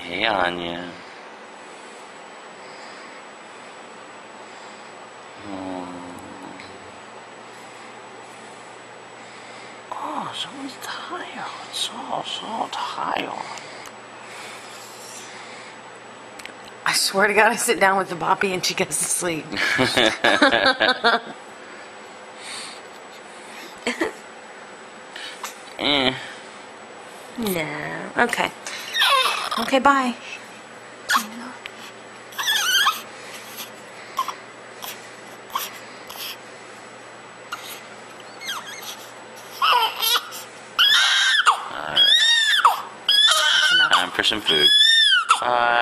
Hey, Anya. Oh, someone's tired. So tired. I swear to God, I sit down with the Boppy and she goes to sleep. No. Okay. Okay, bye. Time for some food. Bye.